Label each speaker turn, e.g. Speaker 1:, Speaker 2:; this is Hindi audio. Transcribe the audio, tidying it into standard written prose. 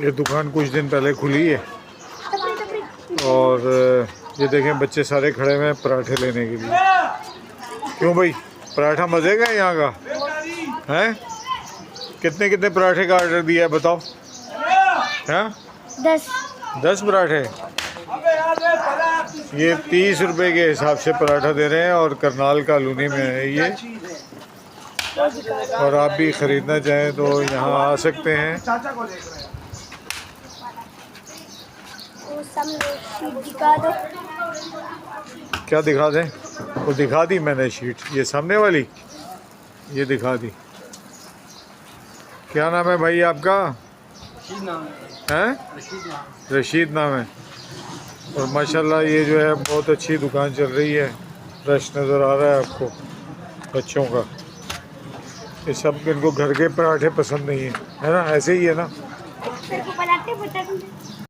Speaker 1: ये दुकान कुछ दिन पहले खुली है और ये देखें बच्चे सारे खड़े हुए हैं पराठे लेने के लिए। क्यों भाई, पराठा मज़े का है यहाँ का? हैं? कितने कितने पराठे का ऑर्डर दिया है बताओ? हैं? 10 पराठे। ये 30 रुपए के हिसाब से पराठा दे रहे हैं और करनाल कॉलोनी में है ये। और आप भी ख़रीदना चाहें तो यहाँ आ सकते हैं। क्या दिखा दें? वो दिखा दी मैंने शीट, ये सामने वाली ये दिखा दी। क्या नाम है भाई आपका? हैं? रशीद नाम है। और माशाल्लाह ये जो है बहुत अच्छी दुकान चल रही है। रश नज़र आ रहा है आपको बच्चों का। ये सब इनको घर के पराठे पसंद नहीं है ना? ऐसे ही है ना?